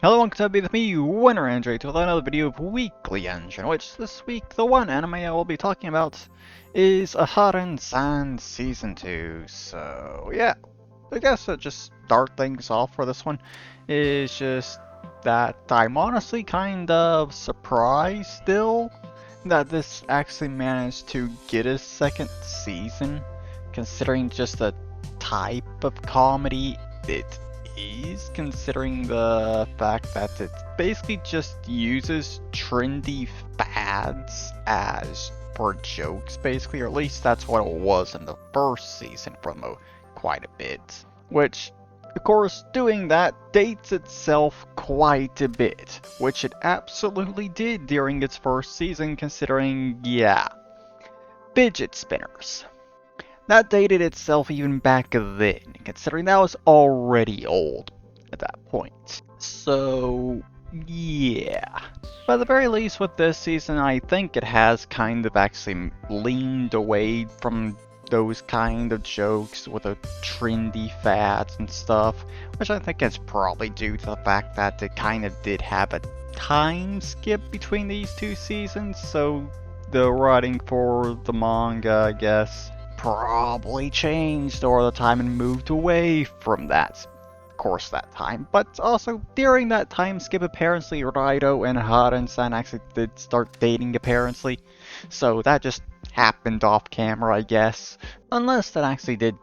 Hello and to be with me, Winner Android, with another video of Weekly Engine, which this week the one anime I will be talking about is aharen-san Season 2. So yeah, I guess to just start things off for this one is just that I'm honestly kind of surprised still that this actually managed to get a second season, considering just the type of comedy it is, considering the fact that it basically just uses trendy fads as for jokes, basically, or at least that's what it was in the first season for quite a bit. Which, of course, doing that dates itself quite a bit, which it absolutely did during its first season, considering, yeah, fidget spinners. That dated itself even back then, considering that was already old at that point. So, yeah. But at the very least with this season, I think it has kind of actually leaned away from those kind of jokes with the trendy fads and stuff, which I think is probably due to the fact that it kind of did have a time skip between these two seasons, so the writing for the manga, I guess, probably changed over the time and moved away from that course that time. But also during that time skip, apparently Raido and aharen-san actually did start dating, apparently, so that just happened off camera, I guess, unless that actually did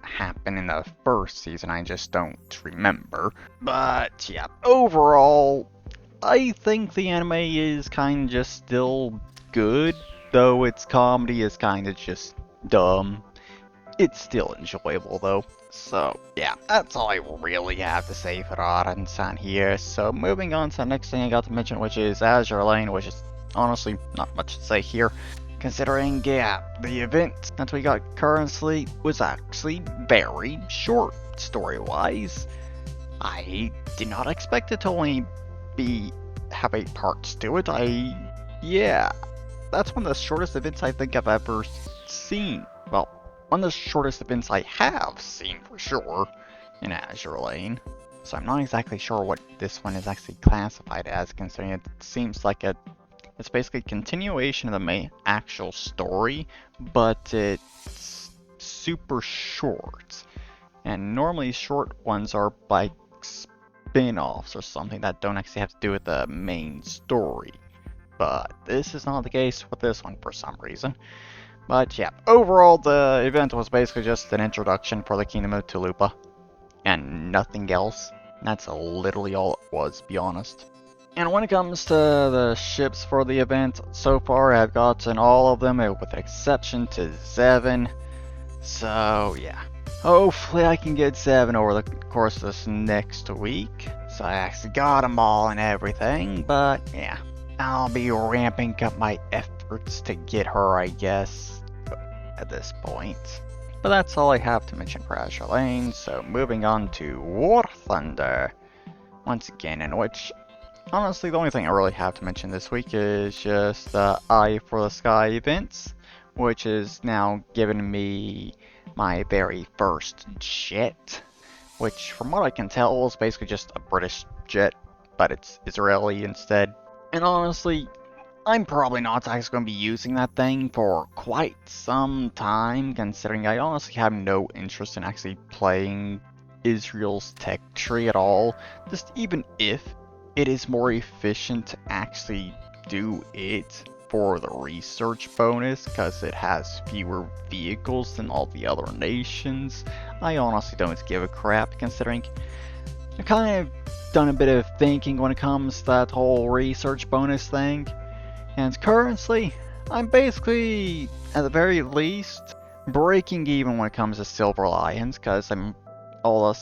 happen in the first season, I just don't remember. But yeah, overall I think the anime is kind of just still good, though its comedy is kind of just dumb. It's still enjoyable though. So yeah, that's all I really have to say for aharen-san here. So moving on to the next thing I got to mention, which is Azur Lane, which is honestly not much to say here, considering, yeah, the event that we got currently was actually very short story-wise. I did not expect it to only have 8 parts to it. Yeah, that's one of the shortest events I think I've ever seen. Well, one of the shortest events I have seen for sure in Azur Lane. So I'm not exactly sure what this one is actually classified as, considering it seems like it's basically a continuation of the main actual story, but it's super short. And normally short ones are like spin-offs or something that don't actually have to do with the main story. But this is not the case with this one for some reason. But yeah, overall the event was basically just an introduction for the Kingdom of Tulupa, and nothing else. That's literally all it was, to be honest. And when it comes to the ships for the event, so far I've gotten all of them with exception to 7. So yeah, hopefully I can get 7 over the course of this next week. So I actually got them all and everything, but yeah, I'll be ramping up my efforts to get her, I guess, at this point. But that's all I have to mention for Azur Lane, so moving on to War Thunder, once again, in which, honestly, the only thing I really have to mention this week is just the Eye for the Sky events, which is now giving me my very first jet, which from what I can tell is basically just a British jet, but it's Israeli instead. And honestly, I'm probably not actually going to be using that thing for quite some time, considering I honestly have no interest in actually playing Israel's tech tree at all, just even if it is more efficient to actually do it for the research bonus, because it has fewer vehicles than all the other nations. I honestly don't give a crap, considering I've kind of done a bit of thinking when it comes to that whole research bonus thing. And currently, I'm basically, at the very least, breaking even when it comes to Silver Lions, because all the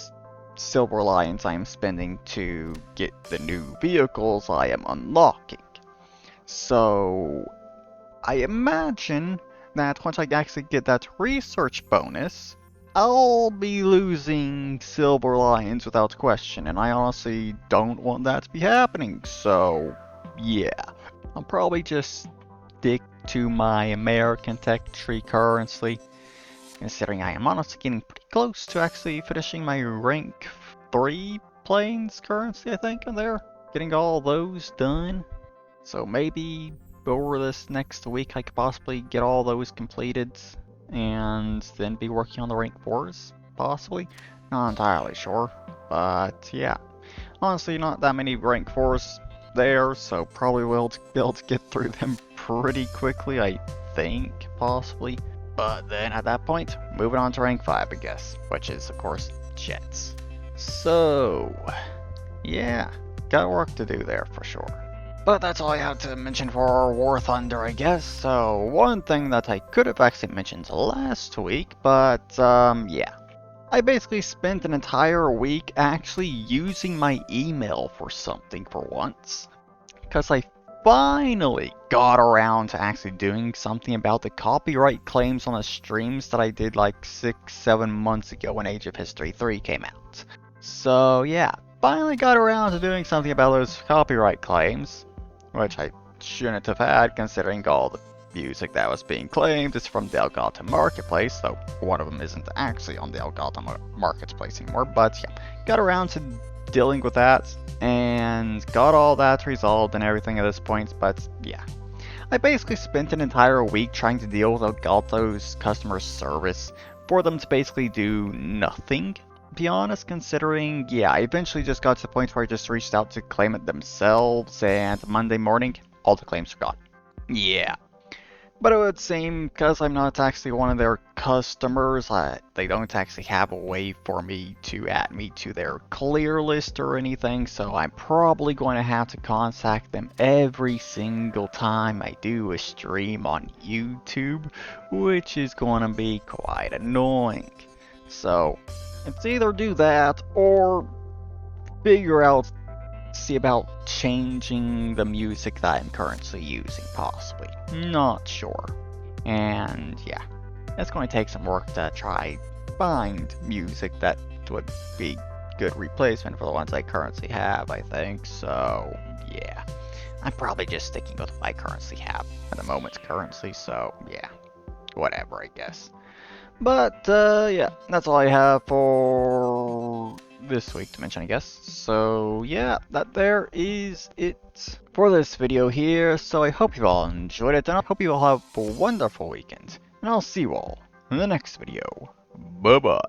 Silver Lions I'm spending to get the new vehicles I am unlocking. So, I imagine that once I actually get that research bonus, I'll be losing Silver Lions without question, and I honestly don't want that to be happening, so yeah. I'll probably just stick to my American tech tree currently, considering I am honestly getting pretty close to actually finishing my rank 3 planes currently, I think, in there. Getting all those done. So maybe over this next week I could possibly get all those completed and then be working on the rank 4s, possibly. Not entirely sure, but yeah. Honestly, not that many rank 4s there, so probably will be able to get through them pretty quickly, I think, possibly. But then at that point, moving on to rank 5, I guess, which is, of course, jets. So, yeah, got work to do there for sure. But that's all I have to mention for War Thunder, I guess. So, one thing that I could have actually mentioned last week, but, yeah. I basically spent an entire week actually using my email for something for once. Because I finally got around to actually doing something about the copyright claims on the streams that I did like 6-7 months ago when Age of History 3 came out. So yeah, finally got around to doing something about those copyright claims, which I shouldn't have had considering all the music that was being claimed is from the Elgato Marketplace, though one of them isn't actually on the Elgato Marketplace anymore, but yeah, got around to dealing with that, and got all that resolved and everything at this point, but yeah. I basically spent an entire week trying to deal with Elgato's customer service for them to basically do nothing, to be honest, considering, yeah, I eventually just got to the point where I just reached out to claim it themselves, and Monday morning, all the claims are gone. Yeah. But it would seem, because I'm not actually one of their customers, they don't actually have a way for me to add me to their clear list or anything, so I'm probably going to have to contact them every single time I do a stream on YouTube, which is going to be quite annoying. So, it's either do that, or figure out, see about changing the music that I'm currently using, possibly. Not sure. And yeah, it's going to take some work to try find music that would be good replacement for the ones I currently have, I think. So yeah, I'm probably just sticking with what I currently have at the moment currently, so yeah, whatever, I guess. But yeah, that's all I have for this week to mention, I guess. So yeah, that there is it for this video here. So I hope you all enjoyed it, and I hope you all have a wonderful weekend. And I'll see you all in the next video. Bye bye.